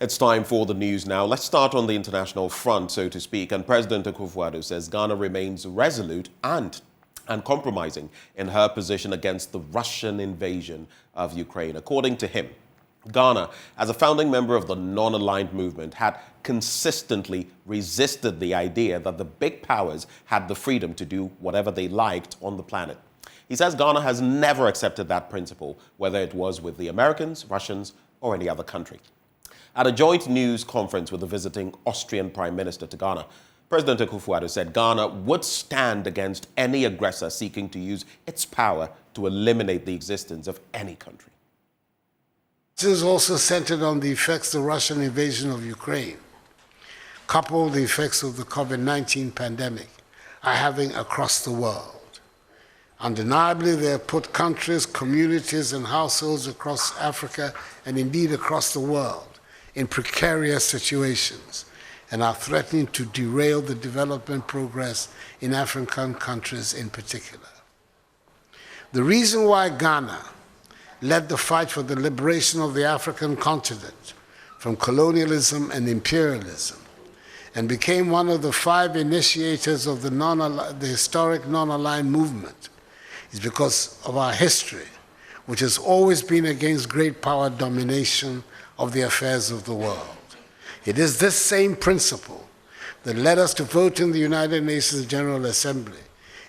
It's time for the news now. Let's start on the international front, so to speak. And President Akakpo says Ghana remains resolute and compromising in her position against the Russian invasion of Ukraine. According to him, Ghana, as a founding member of the non-aligned movement, had consistently resisted the idea that the big powers had the freedom to do whatever they liked on the planet. He says Ghana has never accepted that principle, whether it was with the Americans, Russians, or any other country. At a joint news conference with the visiting Austrian Prime Minister to Ghana, President Akakpo said Ghana would stand against any aggressor seeking to use its power to eliminate the existence of any country. This is also centered on the effects of the Russian invasion of Ukraine, coupled with the effects of the COVID-19 pandemic are having across the world. Undeniably, they have put countries, communities, and households across Africa and indeed across the world in precarious situations and are threatening to derail the development progress in African countries in particular. The reason why Ghana led the fight for the liberation of the African continent from colonialism and imperialism and became one of the 5 initiators of the historic non-aligned movement is because of our history, which has always been against great power domination of the affairs of the world. It is this same principle that led us to vote in the United Nations General Assembly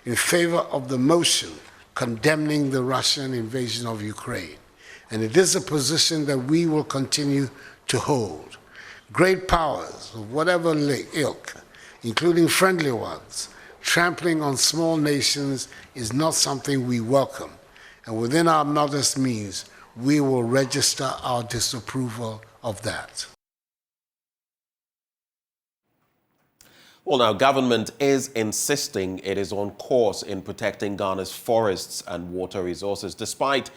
in favor of the motion condemning the Russian invasion of Ukraine. And it is a position that we will continue to hold. Great powers of whatever ilk, including friendly ones, trampling on small nations is not something we welcome. And within our modest means, we will register our disapproval of that. Well, now, government is insisting it is on course in protecting Ghana's forests and water resources, despite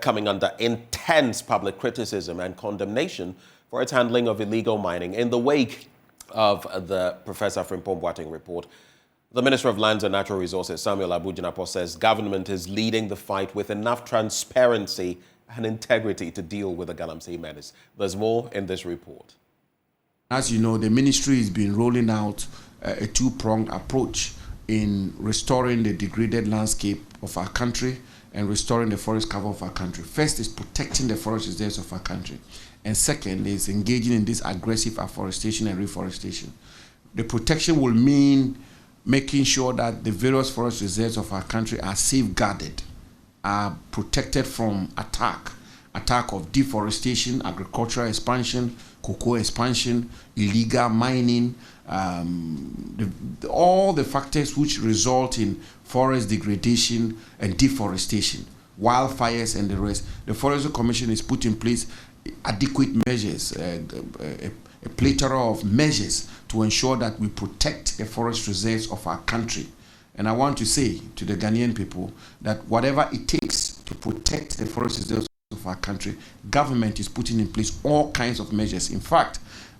coming under intense public criticism and condemnation for its handling of illegal mining. In the wake of the Professor Frimpong Boateng report, the Minister of Lands and Natural Resources, Samuel Abu-Jinapor, says government is leading the fight with enough transparency and integrity to deal with the Galamsey menace. There's more in this report. As you know, the ministry has been rolling out a two-pronged approach in restoring the degraded landscape of our country and restoring the forest cover of our country. First is protecting the forest reserves of our country. And second is engaging in this aggressive afforestation and reforestation. The protection will mean making sure that the various forest reserves of our country are safeguarded, are protected from attack of deforestation, agricultural expansion, cocoa expansion, illegal mining, all the factors which result in forest degradation and deforestation, wildfires and the rest. The Forestry Commission has put in place adequate measures, a plethora of measures to ensure that we protect the forest reserves of our country. And I want to say to the Ghanaian people that whatever it takes to protect the forest reserves of our country, government is putting in place all kinds of measures. In fact,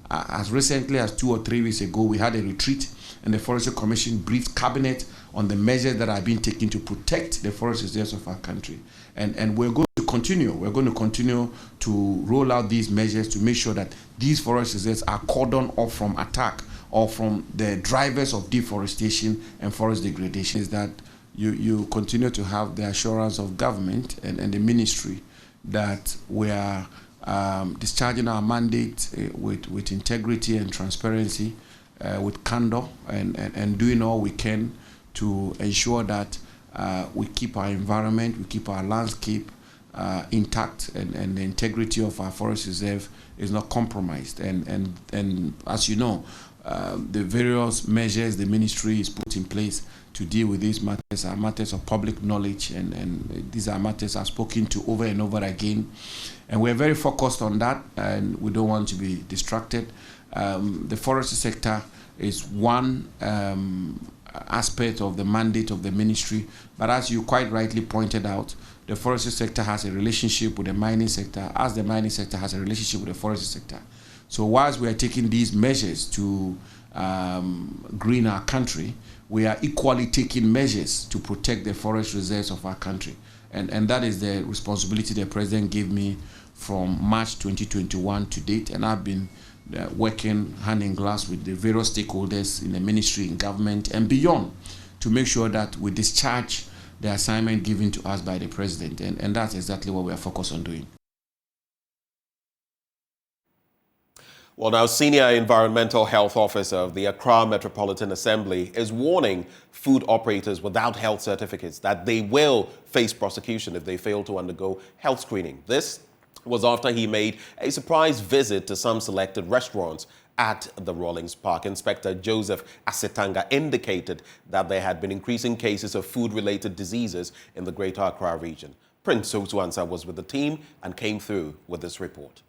as recently as 2 or 3 weeks ago, we had a retreat and the Forestry Commission briefed Cabinet on the measures that are being taken to protect the forest reserves of our country. And we're going to continue. We're going to continue to roll out these measures to make sure that these forest reserves are cordoned off from attack or from the drivers of deforestation and forest degradation. Is that you continue to have the assurance of government and the ministry that we are discharging our mandate with integrity and transparency, with candor, and doing all we can to ensure that we keep our environment, we keep our landscape intact, and the integrity of our forest reserve is not compromised. And as you know, the various measures the ministry is put in place to deal with these matters are matters of public knowledge, and these are matters I've spoken to over and over again. And we're very focused on that, and we don't want to be distracted. The forestry sector is one aspect of the mandate of the ministry, but as you quite rightly pointed out, the forestry sector has a relationship with the mining sector, as the mining sector has a relationship with the forestry sector. So whilst we are taking these measures to green our country, we are equally taking measures to protect the forest reserves of our country. And that is the responsibility the president gave me from March 2021 to date. And I've been working hand in glove with the various stakeholders in the ministry, in government, and beyond to make sure that we discharge the assignment given to us by the president. And that's exactly what we are focused on doing. Well, now, Senior Environmental Health Officer of the Accra Metropolitan Assembly is warning food operators without health certificates that they will face prosecution if they fail to undergo health screening. This was after he made a surprise visit to some selected restaurants at the Rawlings Park. Inspector Joseph Asetanga indicated that there had been increasing cases of food-related diseases in the Greater Accra region. Prince Osuansa was with the team and came through with this report.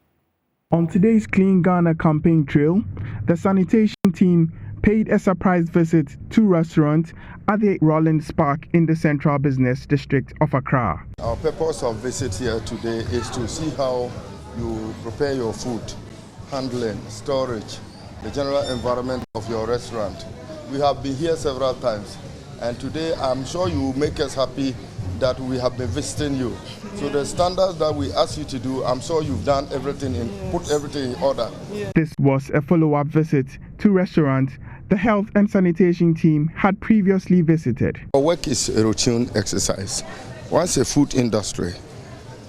On today's Clean Ghana campaign trail, the sanitation team paid a surprise visit to restaurants at the Rawlings Park in the Central Business District of Accra. Our purpose of visit here today is to see how you prepare your food, handling, storage, the general environment of your restaurant. We have been here several times, and today I'm sure you will make us happy that we have been visiting you. So the standards that we ask you to do, I'm sure you've done everything put everything in order. This was a follow-up visit to restaurants the health and sanitation team had previously visited. Our work is a routine exercise. Once a food industry,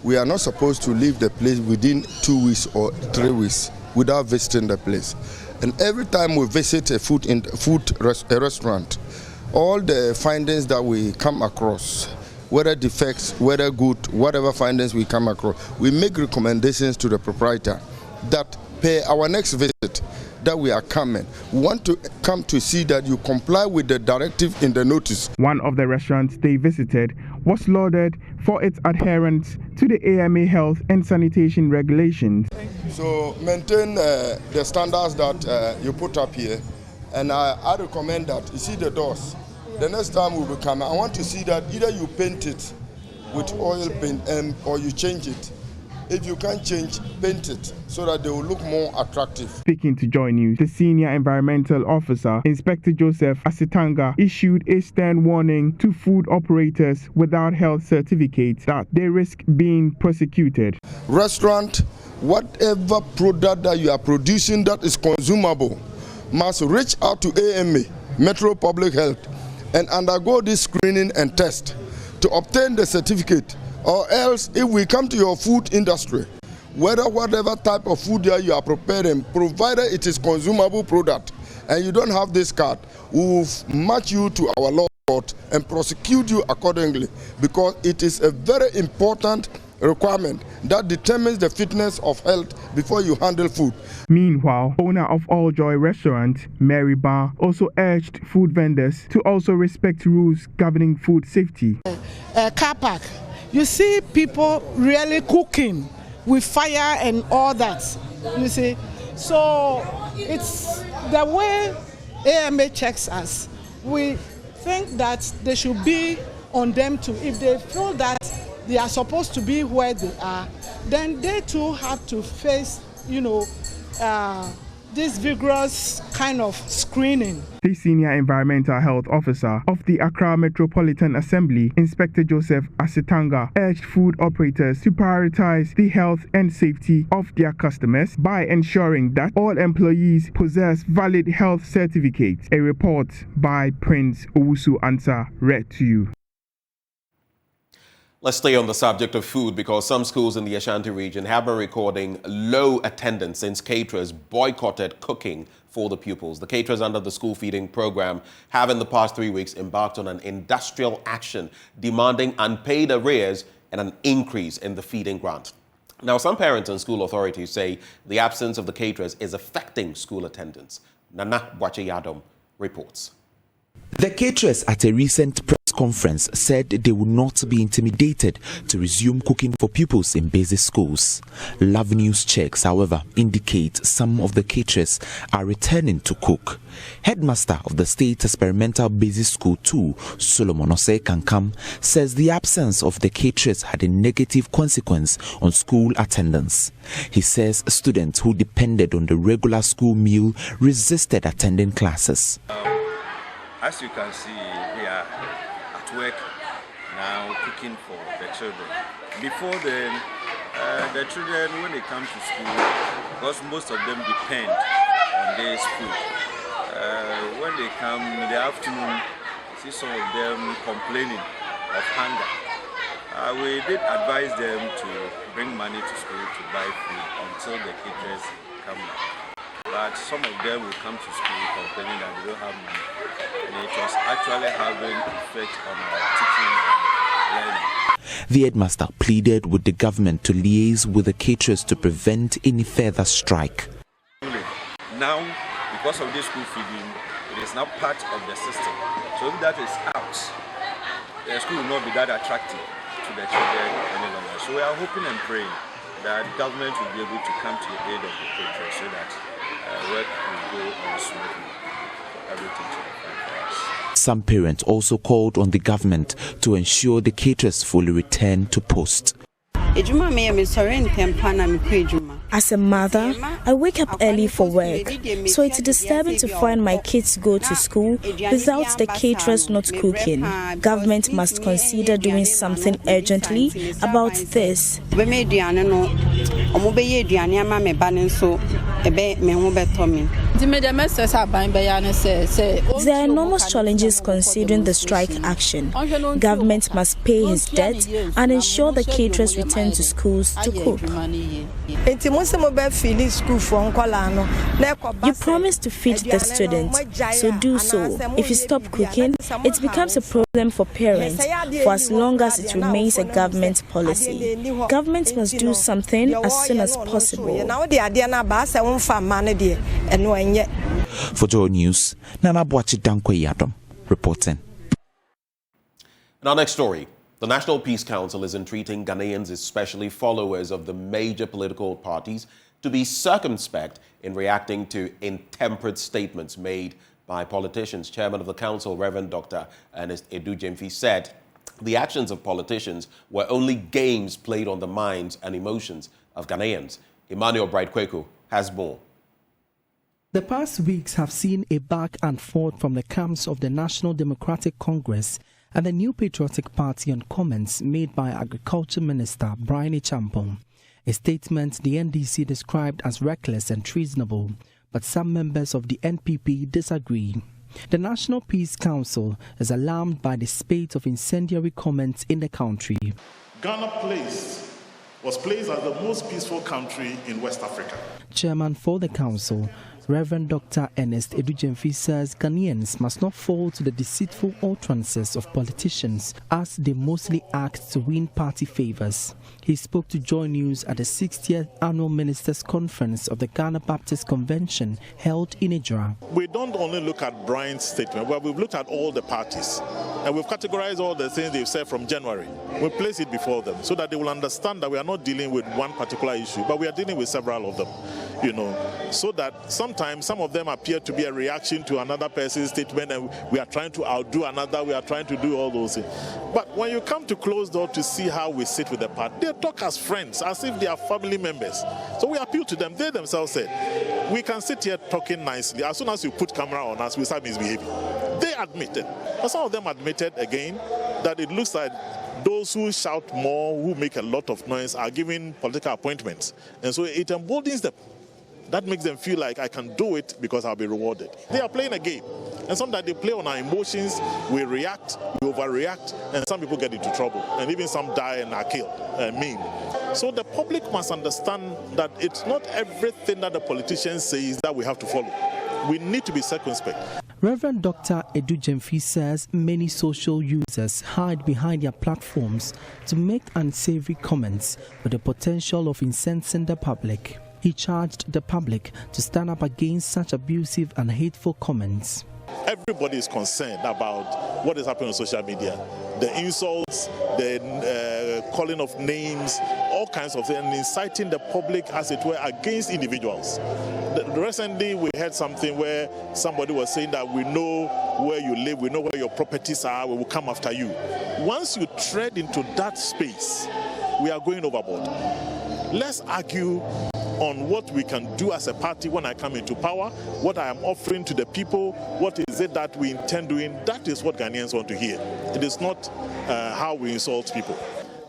we are not supposed to leave the place within 2 weeks or 3 weeks without visiting the place. And every time we visit a restaurant, all the findings that we come across, whether defects, whether good, whatever findings we come across, we make recommendations to the proprietor that per our next visit that we are coming, we want to come to see that you comply with the directive in the notice. One of the restaurants they visited was lauded for its adherence to the AMA health and sanitation regulations. So maintain the standards that you put up here, and I recommend that. You see the doors. The next time we'll be coming, I want to see that either you paint it with oil paint or you change it. If you can't change, paint it so that they will look more attractive. Speaking to Joy News, the Senior Environmental Officer, Inspector Joseph Asetanga, issued a stern warning to food operators without health certificates that they risk being prosecuted. Restaurant, whatever product that you are producing that is consumable must reach out to AMA, Metro Public Health, and undergo this screening and test to obtain the certificate. Or else, if we come to your food industry, whatever type of food that you are preparing, provided it is consumable product, and you don't have this card, we will match you to our law court and prosecute you accordingly, because it is a very important requirement that determines the fitness of health before you handle food. Meanwhile, owner of All Joy Restaurant, Mary Barr, also urged food vendors to also respect rules governing food safety. Car park, you see people really cooking with fire and all that, you see. So it's the way AMA checks us. We think that they should be on them too. If they feel that they are supposed to be where they are, then they too have to face, this vigorous kind of screening. The Senior Environmental Health Officer of the Accra Metropolitan Assembly, Inspector Joseph Asetanga, urged food operators to prioritize the health and safety of their customers by ensuring that all employees possess valid health certificates. A report by Prince Osuansa read to you. Let's stay on the subject of food, because some schools in the Ashanti region have been recording low attendance since caterers boycotted cooking for the pupils. The caterers under the school feeding program have in the past 3 weeks embarked on an industrial action demanding unpaid arrears and an increase in the feeding grant. Now, some parents and school authorities say the absence of the caterers is affecting school attendance. Nana Bwache-Yadom reports. The caterers at a recent press conference said they would not be intimidated to resume cooking for pupils in basic schools. Love News checks, however, indicate some of the caterers are returning to cook. Headmaster of the State Experimental Basic School 2, Solomon Osei Kankam, says the absence of the caterers had a negative consequence on school attendance. He says students who depended on the regular school meal resisted attending classes. As you can see, we are at work now cooking for the children. Before then, the children, when they come to school, because most of them depend on their school, when they come in the afternoon, see some of them complaining of hunger. We did advise them to bring money to school to buy food until the caterers come back. But some of them will come to school complaining that they don't have money. And it was actually having effect on our teaching and learning. The headmaster pleaded with the government to liaise with the caterers to prevent any further strike. Now, because of this school feeding, it is now part of the system. So if that is out, the school will not be that attractive to the children any longer. So we are hoping and praying that government will be able to come to the aid of the caterers so that work will go on smoothly for everything to be fine for us. Some parents also called on the government to ensure the caterers fully return to post. As a mother, I wake up early for work, so it's disturbing to find my kids go to school without the caterers not cooking. Government must consider doing something urgently about this. There are enormous challenges considering the strike action. Government must pay his debt and ensure the caterers return to schools to cook. You promised to feed the students, so do so. If you stop cooking, it becomes a problem for parents for as long as it remains a government policy. Government must do something as soon as possible. For Joy News, Nana Boachi Dankwe Yadom reporting. In our next story, the National Peace Council is entreating Ghanaians, especially followers of the major political parties, to be circumspect in reacting to intemperate statements made by politicians. Chairman of the Council, Reverend Dr. Ernest Edu-Jemfi, said the actions of politicians were only games played on the minds and emotions of Ghanaians. Emmanuel Bright-Kweku has more. The past weeks have seen a back and forth from the camps of the National Democratic Congress and the New Patriotic Party on comments made by Agriculture Minister Brian Champong. A statement the NDC described as reckless and treasonable, but some members of the NPP disagree. The National Peace Council is alarmed by the spate of incendiary comments in the country. Ghana was placed as the most peaceful country in West Africa. Chairman for the council, Reverend Dr. Ernest Edu-Jemfi, says Ghanaians must not fall to the deceitful utterances of politicians as they mostly act to win party favors. He spoke to Joy News at the 60th Annual Ministers' Conference of the Ghana Baptist Convention held in Ijra. We don't only look at Brian's statement, but we've looked at all the parties and we've categorized all the things they've said from January. We place it before them so that they will understand that we are not dealing with one particular issue, but we are dealing with several of them, so that sometimes some of them appear to be a reaction to another person's statement and we are trying to outdo another, we are trying to do all those things. But when you come to close door to see how we sit with the party, they talk as friends, as if they are family members. So we appeal to them. They themselves said, we can sit here talking nicely. As soon as you put camera on us, we start misbehaving. They admitted, but some of them admitted again that it looks like those who shout more, who make a lot of noise, are given political appointments. And so it emboldens them. That makes them feel like I can do it because I'll be rewarded. They are playing a game. And sometimes they play on our emotions, we react, we overreact, and some people get into trouble. And even some die and are killed, So the public must understand that it's not everything that the politicians say is that we have to follow. We need to be circumspect. Reverend Dr. Edu-Jemfi says many social users hide behind their platforms to make unsavory comments with the potential of incensing the public. He charged the public to stand up against such abusive and hateful comments. Everybody is concerned about what is happening on social media. The insults, the calling of names, all kinds of things, and inciting the public, as it were, against individuals. Recently, we heard something where somebody was saying that we know where you live, we know where your properties are, we will come after you. Once you tread into that space, we are going overboard. Let's argue on what we can do as a party when I come into power, what I am offering to the people, what is it that we intend doing. That is what Ghanaians want to hear. It is not how we insult people.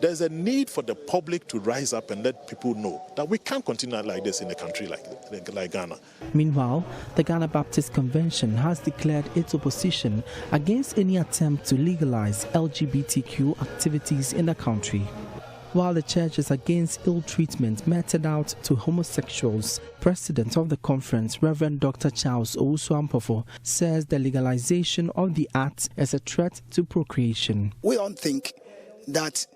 There's a need for the public to rise up and let people know that we can't continue like this in a country like Ghana. Meanwhile, the Ghana Baptist Convention has declared its opposition against any attempt to legalize LGBTQ activities in the country. While the church is against ill treatment meted out to homosexuals, President of the conference, Reverend Dr. Charles Owusu-Ampofo, says the legalization of the act is a threat to procreation. We don't think that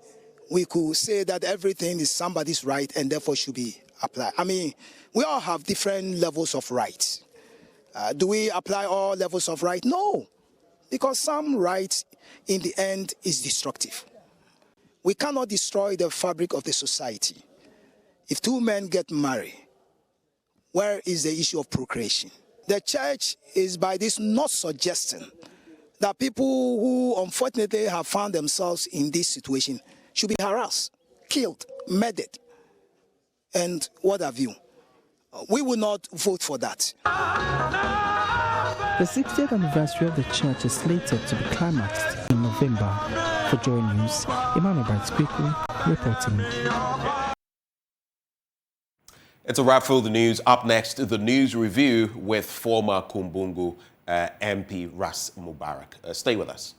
we could say that everything is somebody's right and therefore should be applied. I mean, we all have different levels of rights. Do we apply all levels of right? No, because some rights in the end is destructive. We cannot destroy the fabric of the society. If two men get married, where is the issue of procreation? The church is by this not suggesting that people who unfortunately have found themselves in this situation should be harassed, killed, murdered, and what have you. We will not vote for that. The 60th anniversary of the church is slated to be climaxed in November. For Joy News, Emmanuel Bright-Kweku reporting. It's a wrap for the news. Up next, the news review with former Kumbungu MP Ras Mubarak. Stay with us.